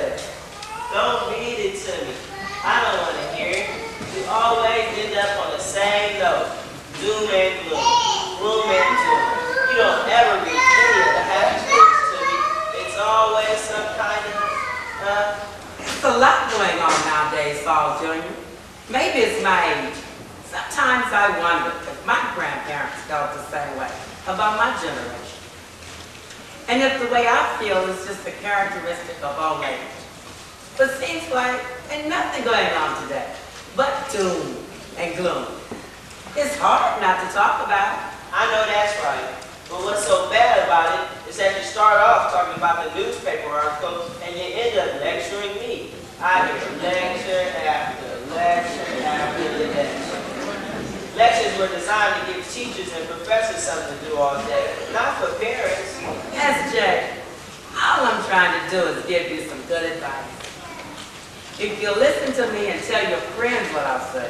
good. Don't read it to me. I don't want to hear it. You always end up on the same note. Doom and gloom. Gloom and doom. You don't ever read any of the happy things to me. It's always some kind of, It's a lot going on nowadays, Saul Jr. Maybe it's my age. Sometimes I wonder if my grandparents felt the same way about my generation. And if the way I feel is just a characteristic of old age. But seems like ain't nothing going on today but doom and gloom. It's hard not to talk about it. I know that's right. But what's so bad about it is that you start off talking about the newspaper article and you end up lecturing me. I hear lecture after lecture after lecture. Lectures were designed to give teachers and professors something to do all day, not for parents. SJ, all I'm trying to do is give you some good advice. If you listen to me and tell your friends what I say,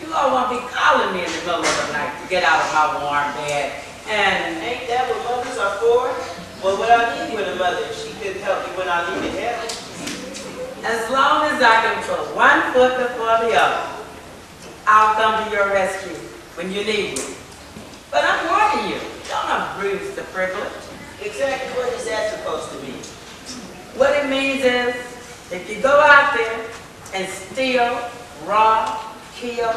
you all won't be calling me in the middle of the night to get out of my warm bed. And ain't that what mothers are for? Well, what I need with a mother, she could help me when I needed help. As long as I can put one foot before the other, I'll come to your rescue when you need me. But I'm warning you, don't abuse the privilege. Exactly what is that supposed to mean? What it means is, if you go out there and steal, rob, kill,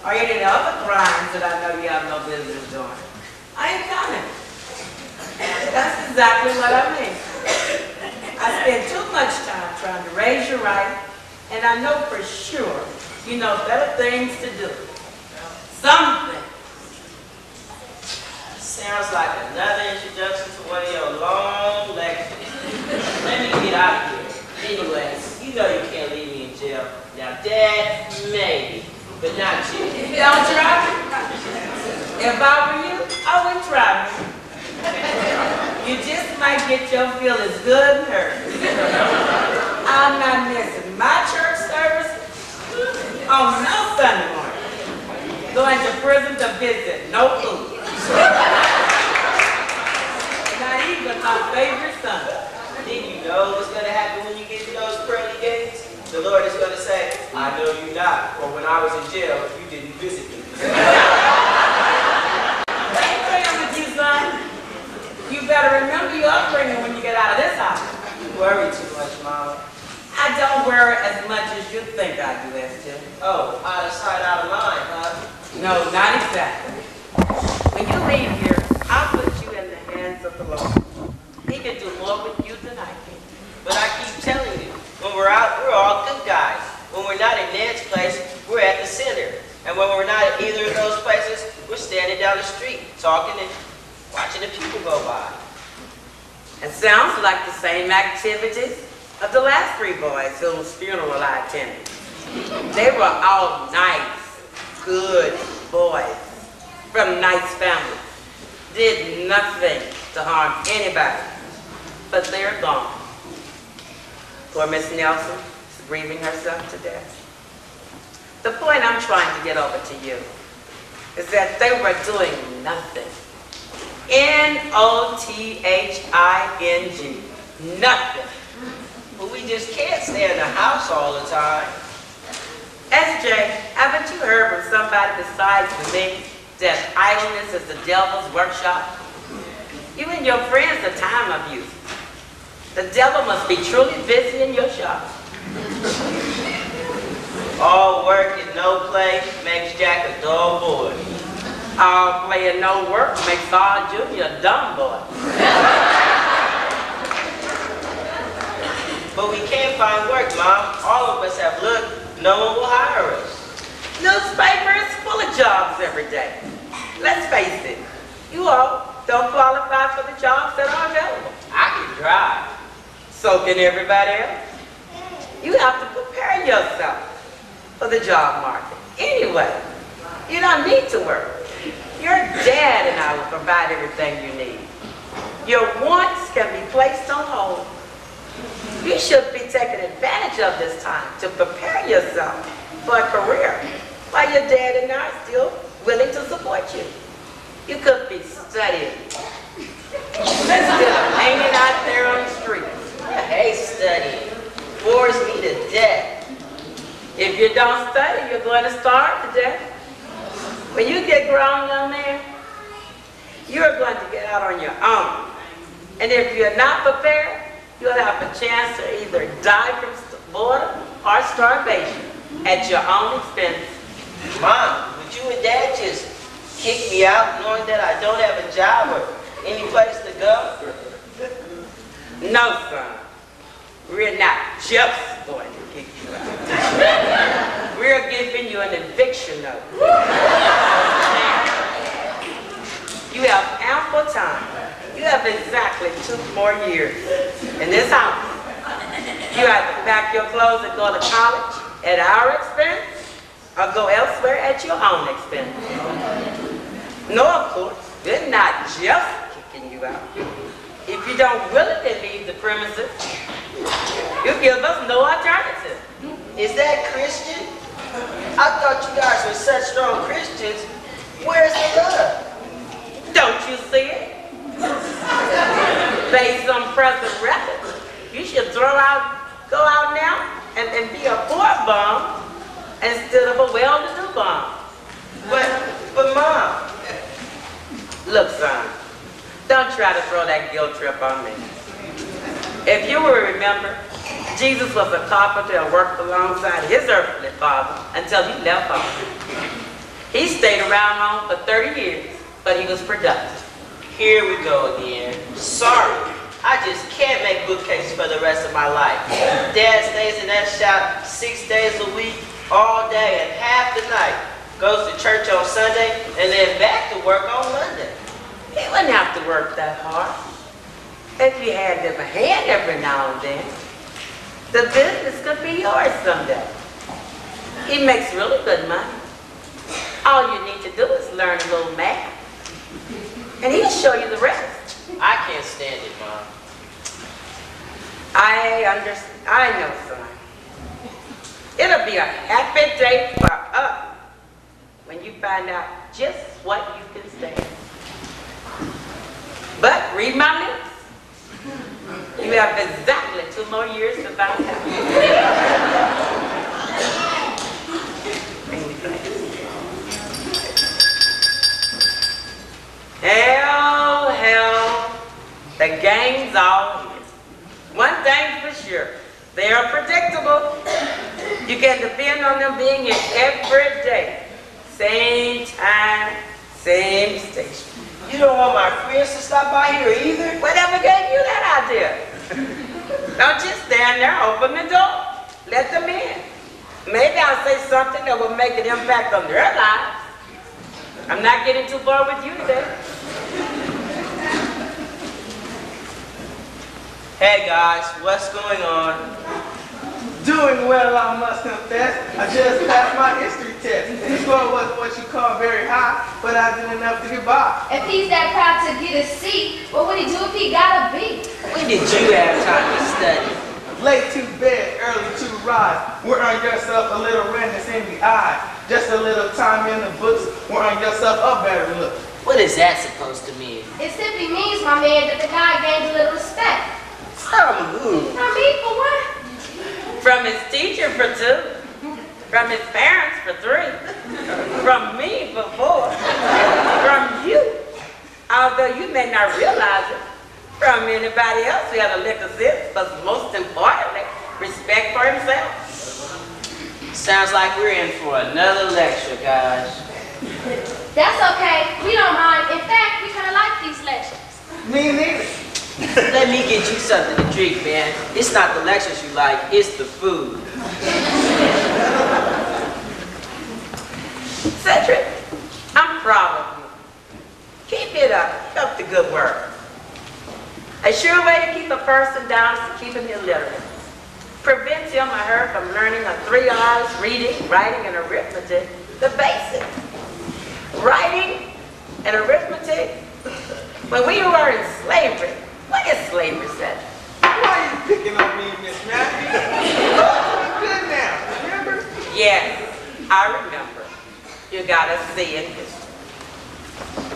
or any of the other crimes that I know you have no business doing, I ain't coming. That's exactly what I mean. I spend too much time trying to raise you right, and I know for sure you know better things to do. Something. Sounds like another introduction to one of your long lectures. Let me get out of here. Anyways, you know you can't leave me in jail. Now, Dad, maybe, but not you. Don't try me. If I were you, I wouldn't try me. You just might get your feelings good and hurt. I'm not missing my church service on no Sunday morning. Going to prison to visit, no food. Not even my favorite Sunday. Did you know what's going to happen when you get to those pearly gates? The Lord is going to say, I know you not, for when I was in jail, you didn't visit me. Ain't praying with you, son. You better remember your upbringing when you get out of this house. You worry too much, Mama. I don't worry as much as you think I do, S.J. Oh, out of sight, out of mind, huh? No, not exactly. When you leave here, I'll put you in the hands of the Lord. He can do more with you than I can. But I keep telling you, when we're out, we're all good guys. When we're not in Ned's place, we're at the center. And when we're not at either of those places, we're standing down the street, talking and watching the people go by. It sounds like the same activities of the last three boys whose funeral I attended. They were all nice, good boys from nice families. Did nothing to harm anybody. But they're gone. Poor Miss Nelson is grieving herself to death. The point I'm trying to get over to you is that they were doing nothing. N-O-T-H-I-N-G. Nothing. But we just can't stay in the house all the time. SJ, haven't you heard from somebody besides me that idleness is the devil's workshop? You and your friends are time abusers. The devil must be truly busy in your shop. All work and no play makes Jack a dull boy. All play and no work makes Saul Jr. a dumb boy. But we can't find work, Mom. All of us have looked. No one will hire us. Newspaper is full of jobs every day. Let's face it, you all don't qualify for the jobs that are available. I can drive. So can everybody else. You have to prepare yourself for the job market. Anyway, you don't need to work. Your dad and I will provide everything you need. Your wants can be placed on hold. You should be taking advantage of this time to prepare yourself for a career while your dad and I are still willing to support you. You could be studying instead of hanging out there on the street. I hate studying. bores me to death. If you don't study, you're going to starve to death. When you get grown, young man, you're going to get out on your own. And if you're not prepared, you'll have a chance to either die from boredom or starvation at your own expense. Mom, would you and Dad just kick me out knowing that I don't have a job or any place to go? No, son. We're not just going to kick you out. We're giving you an eviction notice. You have ample time. You have exactly 2 more years in this house. You either pack your clothes and go to college at our expense or go elsewhere at your own expense. No, of course, we're not just kicking you out. If you don't willingly leave the premises, you give us no alternative. Is that Christian? I thought you guys were such strong Christians. Where's the love? Don't you see it? Based on present records, you should go out now and be a poor bum instead of a well-to-do bum. But Mom. Look, son, don't try to throw that guilt trip on me. If you will remember, Jesus was a carpenter and worked alongside his earthly father until he left home. He stayed around home for 30 years, but he was productive. Here we go again. Sorry, I just can't make bookcases for the rest of my life. Dad stays in that shop 6 days a week, all day and half the night. Goes to church on Sunday and then back to work on Monday. He wouldn't have to work that hard. If you had them a hand every now and then, the business could be yours someday. He makes really good money. All you need to do is learn a little math, and he'll show you the rest. I can't stand it, Mom. I know, son. It'll be a happy day for us when you find out just what you can stand. But read my lips. You have exactly 2 more years to find out. Hell, the game's all here. One thing for sure, they are predictable. You can depend on them being here every day. Same time, same station. You don't want my friends to stop by here either? Whatever gave you that idea? Don't just stand there, open the door. Let them in. Maybe I'll say something that will make an impact on their lives. I'm not getting too far with you today. Hey guys, what's going on? Doing well, I must confess. I just passed my history test. The score wasn't what you call very high, but I did enough to get by. If he's that proud to get a C, what would he do if he got a B? When did you have time to study? Late to bed, early to rise. Work on yourself a little redness in the eye. Just a little time in the books. Work on yourself a better look. What is that supposed to mean? It simply means, my man, that the guy gained a little respect. From who? From me, for one. From his teacher for 2. From his parents for 3. From me for 4. From you, although you may not realize it, from anybody else who had a lick of sense, but most importantly, respect for himself. Sounds like we're in for another lecture, guys. That's okay. We don't mind. In fact, we kind of like these lectures. Me neither. Let me get you something to drink, man. It's not the lectures you like, it's the food. Cedric, I'm proud of you. Keep it up. Keep up the good work. A sure way to keep a person down is to keep him illiterate. Prevents him or her from learning the 3 R's, reading, writing, and arithmetic, the basics. Writing and arithmetic, when we were in slavery, what is slavery, Cedric? Why are you picking on me, Miss Matthews? I'm good now, remember? Yes, I remember. You got a C in history.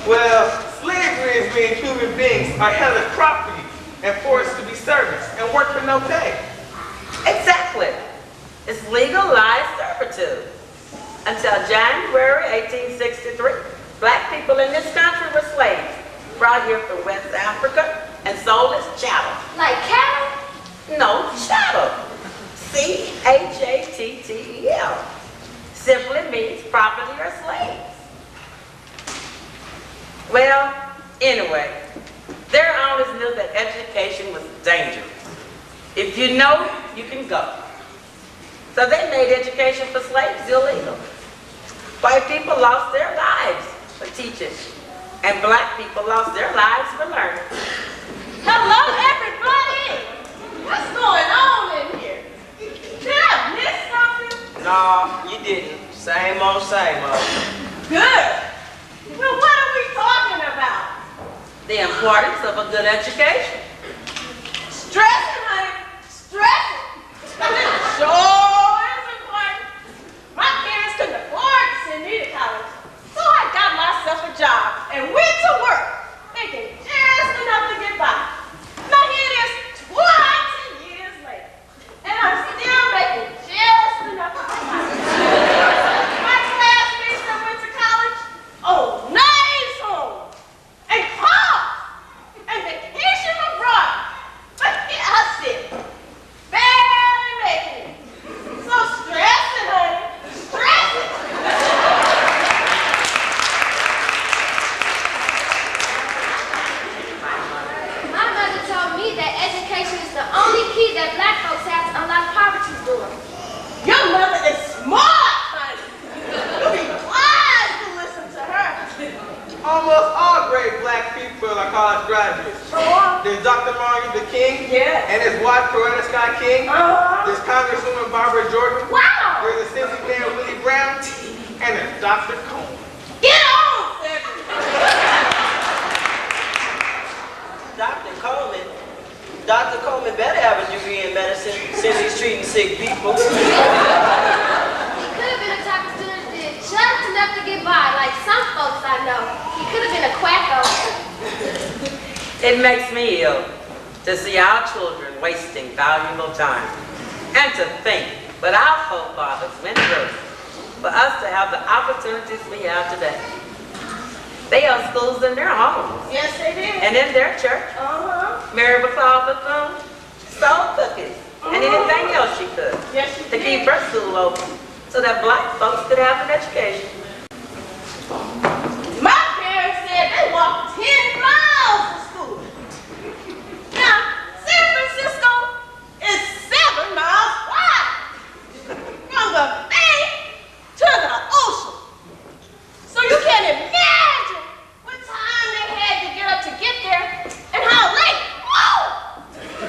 Well, slavery is when human beings are held as property and forced to be servants and work for no pay. Exactly. is legalized servitude. Until January 1863, black people in this country were slaves, brought here from West Africa and sold as chattel. Like cattle? No, chattel. C-H-A-T-T-E-L. Simply means property or slaves. Well, anyway, their owners knew that education was dangerous. If you know, you can go. So they made education for slaves illegal. White people lost their lives for teaching, and black people lost their lives for learning. Hello, everybody! What's going on in here? Did I miss something? No, you didn't. Same old, same old. Good. Well, what are we talking about? The importance of a good education. Stressing, honey. Stressing. It sure is important. My parents couldn't afford to send me to college, so I got myself a job and went to work, making just enough to get by. Now here it is 20 years later, and I'm still making just enough to get by. My classmates that went to college, oh, nice home, and cars, and vacation abroad. But here I sit, barely making it. So stressing, honey, stressing. My mother told me that education is the only key that black folks have to unlock poverty's door. Your mother is smart, honey. You be wise to listen to her. Almost all great black people are college graduates. There's Dr. Martin Luther King Yes. and his wife Coretta Scott King. There's Congresswoman Barbara Jordan. Wow. There's Assembly Man Willie Brown. And there's Dr. Coleman. Get on, Cedric. Dr. Coleman better have a degree in medicine since he's treating sick people. He could have been the type of student that did just enough to get by, like some folks I know. He could have been a quacko. It makes me ill to see our children wasting valuable time. And to think what our forefathers went through for us to have the opportunities we have today. They have schools in their homes Yes, they did. and in their church. Mary McLeod Bethune sold cookies and anything else she could Yes, she to keep did. her school open so that black folks could have an education. My parents said they walked 10 miles to school. Now, San Francisco is 7 miles wide. From the bay to the ocean. So you can't imagine what time they had to get up to get there and how late,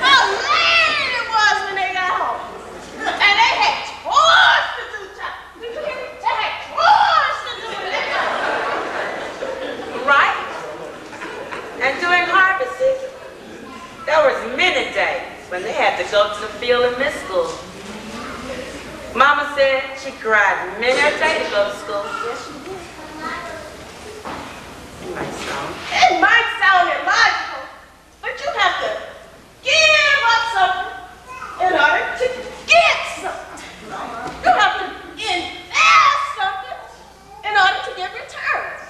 how late it was when they got home. And they had chores to do, child. Did you hear me? They had chores to do when they got home. Right? And during harvest season, there was many days when they had to go to the field and miss school. Mama said she cried many a day to go to school. Yes, you did. It might sound. It might sound illogical, but you have to give up something in order to get something. You have to invest something in order to get returns.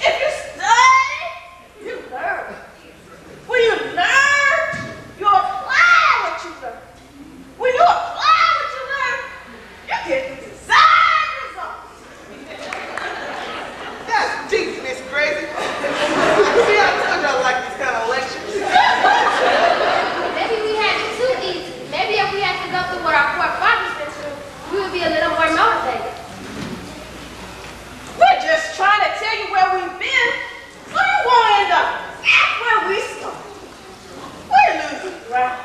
If you study, you learn. When you learn, you apply what you learn. When you apply what you learn, you get the desired results. That's deep, Miss Crazy. See, I told you I like these kind of lectures. Maybe we had it too easy. Maybe if we had to go through what our forefathers went through, we would be a little more motivated. We're just trying to tell you where we've been, so you won't end up at where we started. We're losing ground.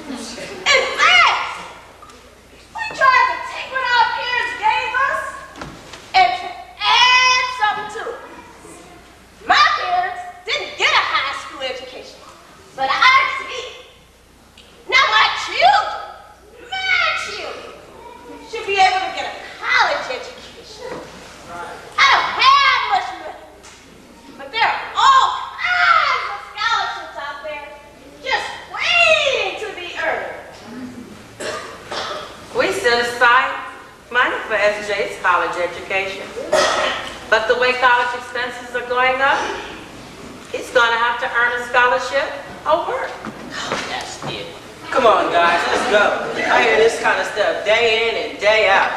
In fact, we tried to take what our parents gave us and to add something to it. My parents didn't get a high school education, but I did. Now my children set aside money for SJ's college education. But the way college expenses are going up, he's going to have to earn a scholarship or work. That's it. Come on, guys, let's go. I hear this kind of stuff day in and day out.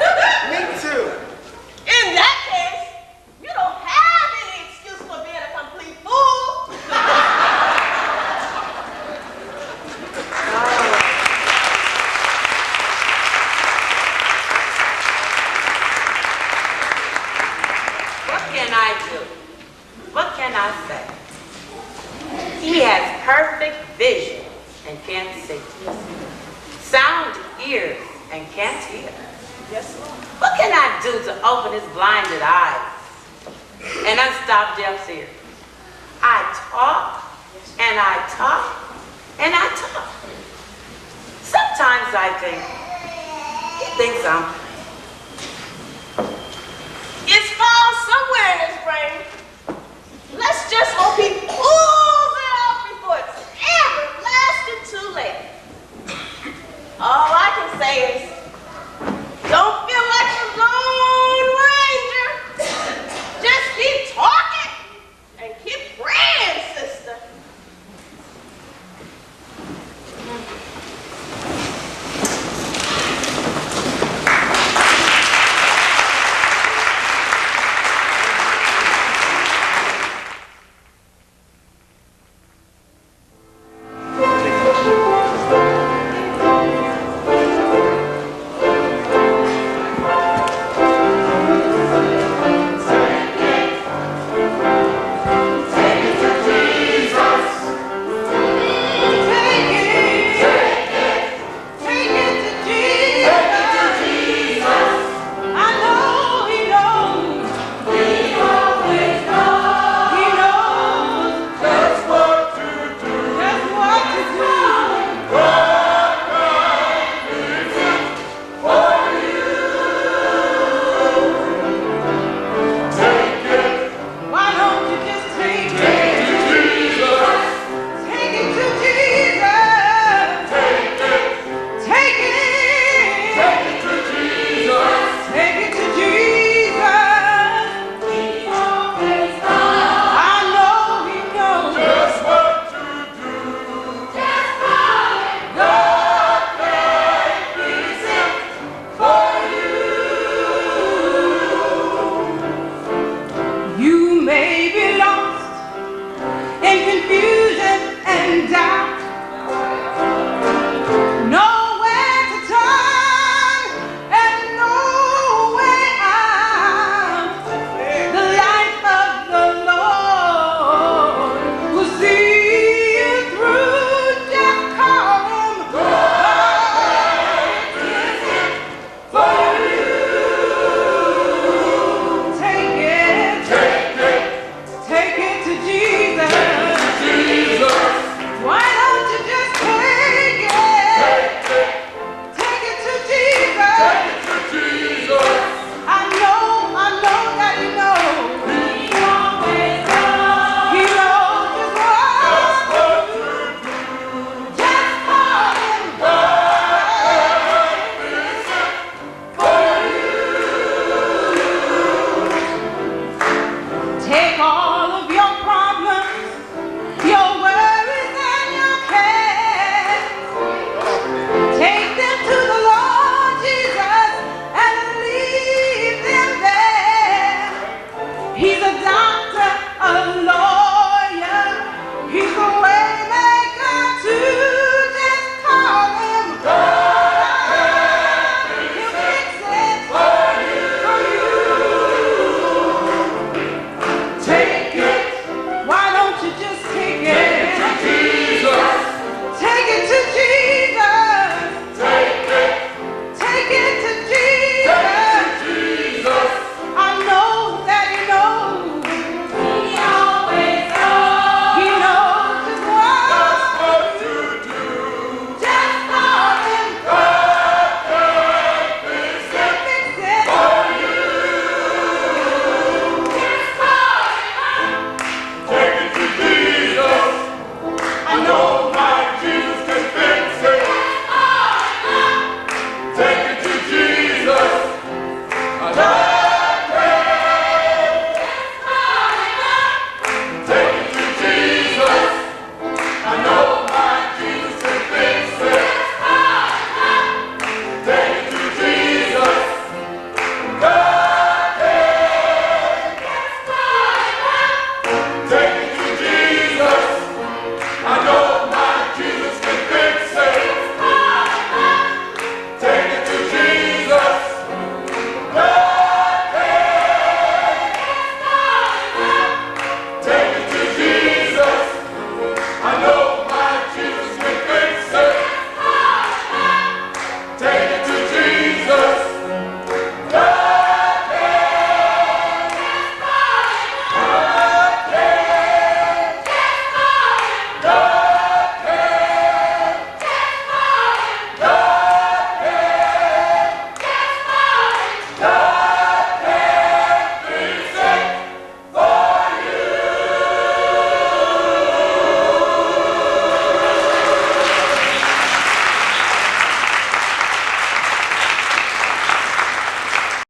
Me too. In that case, you don't have any excuse for being a complete fool. What can I do? What can I say? He has perfect vision and can't see. Sound ears and can't hear. Yes, Lord. What can I do to open his blinded eyes and unstop deaf ears? I talk and I talk and I talk. Sometimes I think he thinks I'm It's found somewhere in his brain. Let's just hope he pulls it off before it's everlasting too late. All I can say is,